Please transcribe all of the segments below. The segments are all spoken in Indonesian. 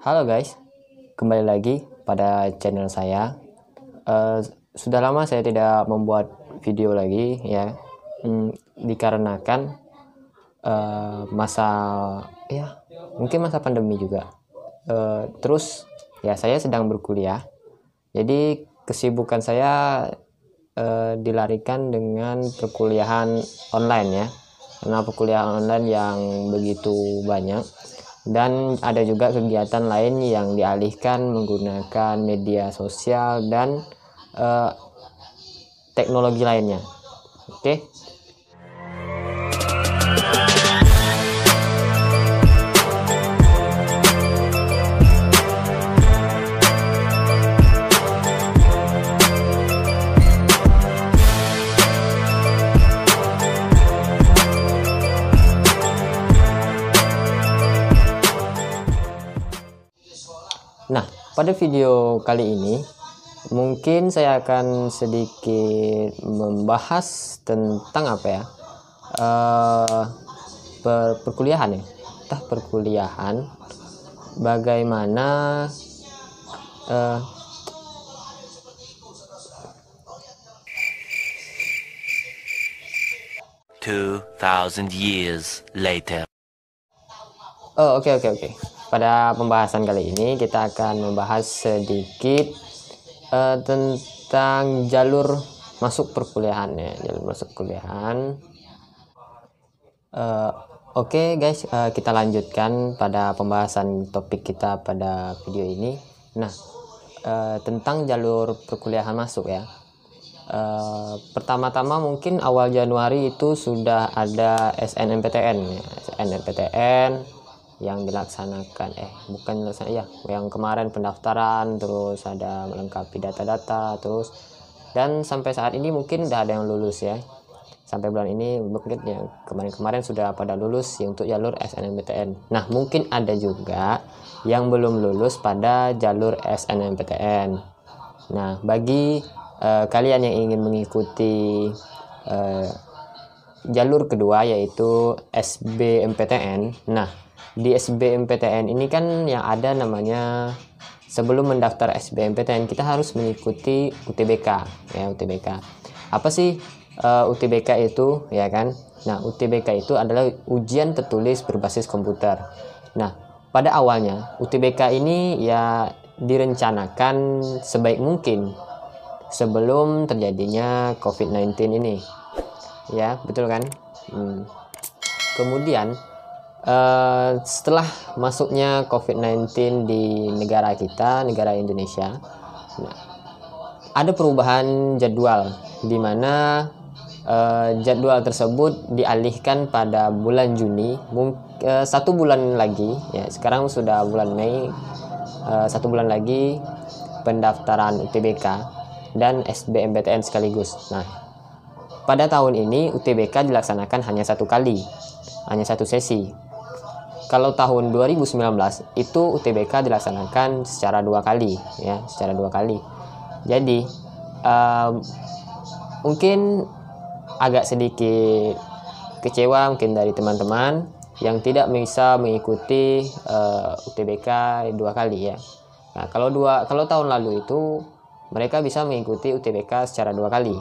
Halo guys, kembali lagi pada channel saya. Sudah lama saya tidak membuat video lagi ya, dikarenakan masa mungkin masa pandemi juga. Terus ya saya sedang berkuliah, jadi kesibukan saya dilarikan dengan perkuliahan online ya, karena perkuliahan online yang begitu banyak. Dan ada juga kegiatan lain yang dialihkan menggunakan media sosial dan teknologi lainnya. Oke. Nah, pada video kali ini mungkin saya akan sedikit membahas tentang apa ya, perkuliahan ya, perkuliahan. Bagaimana 2,000 years later. Oke. Pada pembahasan kali ini kita akan membahas sedikit tentang jalur masuk perkuliahan ya, jalur masuk kuliahan. Oke guys, kita lanjutkan pada pembahasan topik kita pada video ini. Nah, tentang jalur perkuliahan masuk ya. Pertama-tama mungkin awal Januari itu sudah ada SNMPTN ya, SNMPTN yang dilaksanakan yang kemarin pendaftaran, terus ada melengkapi data-data, terus dan sampai saat ini mungkin udah ada yang lulus ya, sampai bulan ini mungkin yang kemarin sudah pada lulus untuk jalur SNMPTN. Nah, mungkin ada juga yang belum lulus pada jalur SNMPTN. Nah, bagi kalian yang ingin mengikuti jalur kedua yaitu SBMPTN. Nah, di SBMPTN ini kan yang ada namanya, sebelum mendaftar SBMPTN kita harus mengikuti UTBK ya, UTBK. Apa sih UTBK itu ya kan? Nah, UTBK itu adalah ujian tertulis berbasis komputer. Nah, pada awalnya UTBK ini ya direncanakan sebaik mungkin sebelum terjadinya COVID-19 ini ya, betul kan? Kemudian setelah masuknya COVID-19 di negara kita, negara Indonesia, ada perubahan jadwal di mana jadwal tersebut dialihkan pada bulan Juni, 1 bulan lagi ya, sekarang sudah bulan Mei, 1 bulan lagi pendaftaran UTBK dan SBMPTN sekaligus. Nah, pada tahun ini UTBK dilaksanakan hanya 1 kali, hanya 1 sesi. Kalau tahun 2019 itu UTBK dilaksanakan secara 2 kali ya, secara 2 kali. Jadi mungkin agak sedikit kecewa mungkin dari teman-teman yang tidak bisa mengikuti UTBK 2 kali ya. Nah, kalau tahun lalu itu mereka bisa mengikuti UTBK secara 2 kali.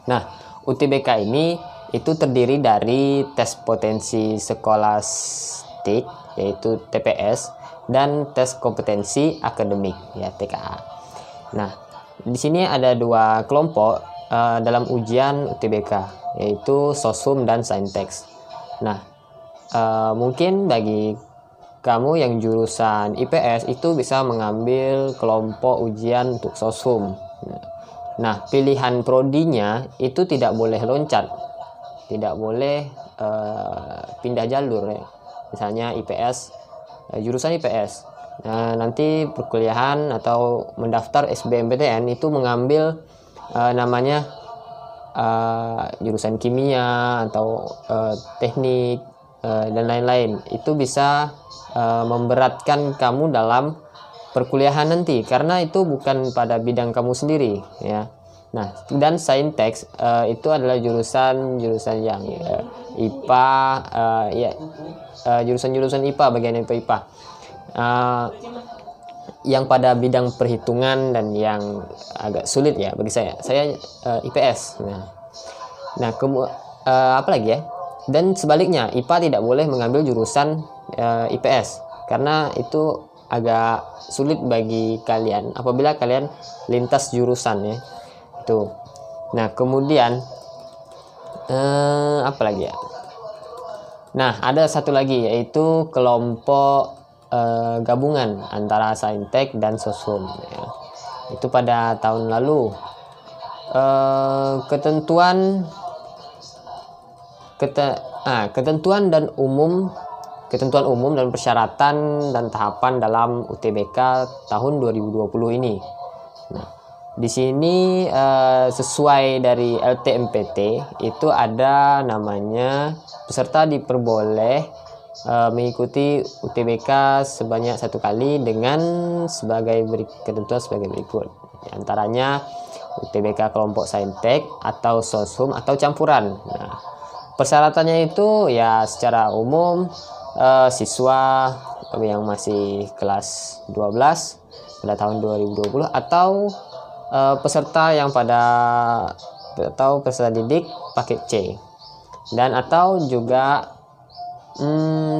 Nah, UTBK ini itu terdiri dari tes potensi skolastik yaitu TPS dan tes kompetensi akademik ya, TKA. Nah, di sini ada 2 kelompok dalam ujian UTBK yaitu Sosum dan Saintek. Nah, mungkin bagi kamu yang jurusan IPS itu bisa mengambil kelompok ujian untuk Sosum. Nah, pilihan prodinya itu tidak boleh loncat, tidak boleh pindah jalur ya. Misalnya IPS, jurusan IPS. Nah, nanti perkuliahan atau mendaftar SBMPTN itu mengambil namanya jurusan kimia atau teknik dan lain-lain. Itu bisa memberatkan kamu dalam perkuliahan nanti karena itu bukan pada bidang kamu sendiri ya. Nah, dan Saintek itu adalah jurusan yang IPA, jurusan IPA, bagian IPA. yang pada bidang perhitungan dan yang agak sulit ya bagi saya IPS. Apa lagi ya? Dan sebaliknya, IPA tidak boleh mengambil jurusan IPS karena itu agak sulit bagi kalian apabila kalian lintas jurusan ya. Itu. Nah, kemudian apa lagi ya? Nah, ada satu lagi yaitu kelompok gabungan antara Saintek dan Soshum ya. Itu pada tahun lalu. Ketentuan umum dan persyaratan dan tahapan dalam UTBK tahun 2020 ini. Nah, di sini sesuai dari LTMPT itu ada namanya peserta diperboleh mengikuti UTBK sebanyak 1 kali dengan ketentuan sebagai berikut. Di antaranya UTBK kelompok Saintek atau Soshum atau campuran. Nah, persyaratannya itu ya secara umum siswa yang masih kelas 12 pada tahun 2020 atau peserta didik paket C, dan atau juga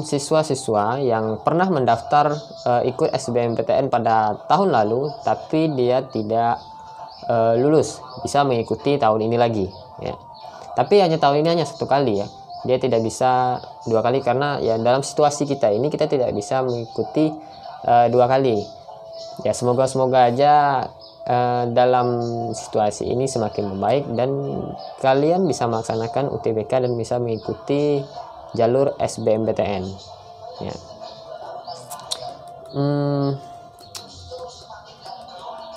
siswa-siswa yang pernah mendaftar ikut SBMPTN pada tahun lalu tapi dia tidak lulus, bisa mengikuti tahun ini lagi ya. Tapi tahun ini hanya 1 kali ya. Dia tidak bisa 2 kali karena ya dalam situasi kita ini kita tidak bisa mengikuti 2 kali. Ya semoga aja dalam situasi ini semakin membaik dan kalian bisa melaksanakan UTBK dan bisa mengikuti jalur SBMPTN ya.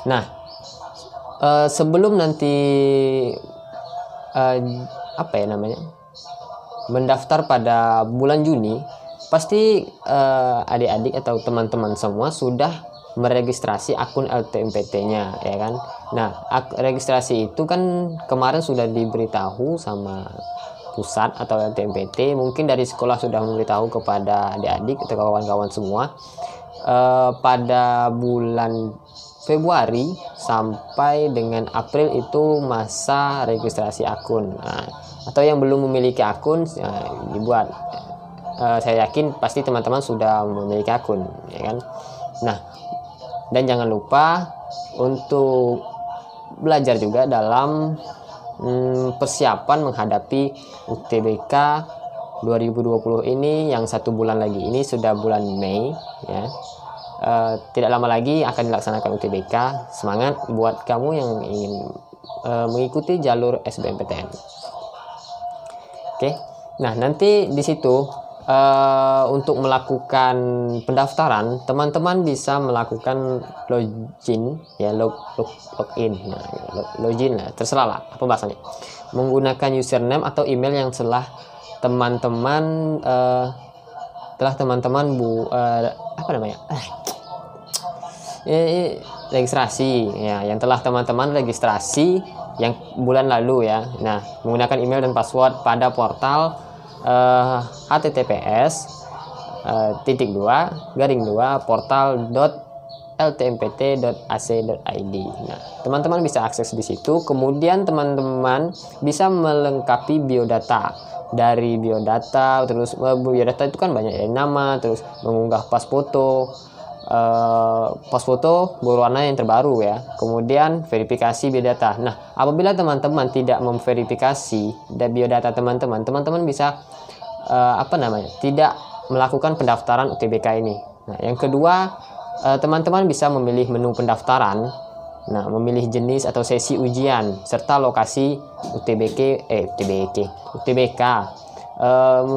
Nah, sebelum nanti mendaftar pada bulan Juni, pasti adik-adik atau teman-teman semua sudah meregistrasi akun LTMPT-nya ya kan. Nah, registrasi itu kan kemarin sudah diberitahu sama pusat atau LTMPT, mungkin dari sekolah sudah memberitahu kepada adik-adik atau kawan-kawan semua pada bulan Februari sampai dengan April itu masa registrasi akun. Nah, atau yang belum memiliki akun dibuat. Saya yakin pasti teman-teman sudah memiliki akun ya kan. Nah, dan jangan lupa untuk belajar juga dalam persiapan menghadapi UTBK 2020 ini yang 1 bulan lagi. Ini sudah bulan Mei ya. Tidak lama lagi akan dilaksanakan UTBK. Semangat buat kamu yang ingin mengikuti jalur SBMPTN. Oke. Nah, nanti di situ untuk melakukan pendaftaran, teman-teman bisa melakukan login ya, login. Nah, login lah, terserah lah apa bahasanya. Menggunakan username atau email yang telah teman-teman registrasi ya, yang telah teman-teman registrasi yang bulan lalu ya. Nah, menggunakan email dan password pada portal https://portal.ltmpt.ac.id. Nah, teman-teman bisa akses di situ. Kemudian teman-teman bisa melengkapi biodata. Dari biodata, terus biodata itu kan banyak ya, nama, terus mengunggah pas foto berwarna yang terbaru ya. Kemudian verifikasi biodata. Nah, apabila teman-teman tidak memverifikasi biodata teman-teman bisa tidak melakukan pendaftaran UTBK ini. Nah, yang kedua, teman-teman bisa memilih menu pendaftaran. Nah, memilih jenis atau sesi ujian serta lokasi UTBK.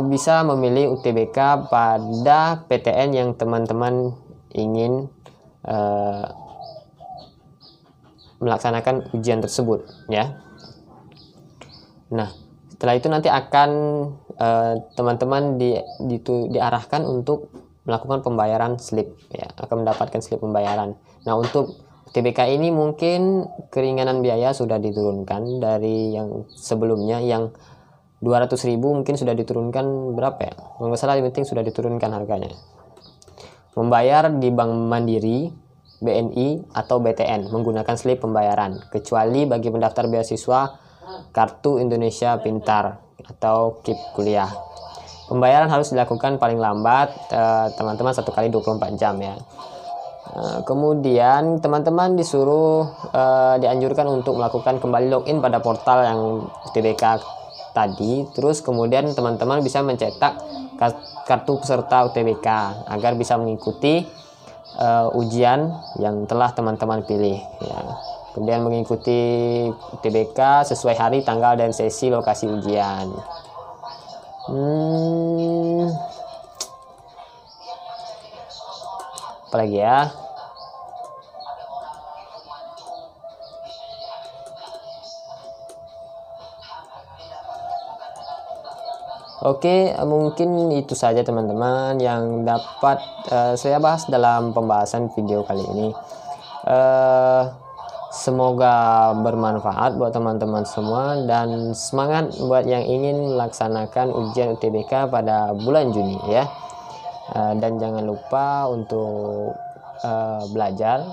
Bisa memilih UTBK pada PTN yang teman-teman ingin melaksanakan ujian tersebut ya. Nah, setelah itu nanti akan teman-teman diarahkan untuk melakukan pembayaran slip ya, akan mendapatkan slip pembayaran. Nah, untuk UTBK ini mungkin keringanan biaya sudah diturunkan dari yang sebelumnya, yang 200.000 mungkin sudah diturunkan berapa ya? Kalau nggak salah, yang penting sudah diturunkan harganya. membayar di Bank Mandiri, BNI, atau BTN menggunakan slip pembayaran, kecuali bagi pendaftar beasiswa Kartu Indonesia Pintar atau KIP kuliah. Pembayaran harus dilakukan paling lambat teman-teman 1 kali 24 jam ya. Kemudian teman-teman disuruh dianjurkan untuk melakukan kembali login pada portal yang UTBK tadi. Terus kemudian teman-teman bisa mencetak kartu peserta UTBK agar bisa mengikuti ujian yang telah teman-teman pilih ya. Kemudian mengikuti UTBK sesuai hari, tanggal, dan sesi lokasi ujian. Apalagi ya? Oke, mungkin itu saja teman-teman yang dapat saya bahas dalam pembahasan video kali ini. Semoga bermanfaat buat teman-teman semua, dan semangat buat yang ingin melaksanakan ujian UTBK pada bulan Juni ya. Dan jangan lupa untuk belajar,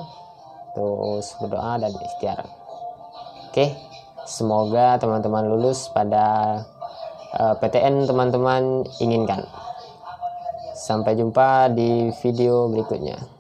terus berdoa dan ikhtiar. Oke, semoga teman-teman lulus pada PTN teman-teman inginkan. Sampai jumpa di video berikutnya.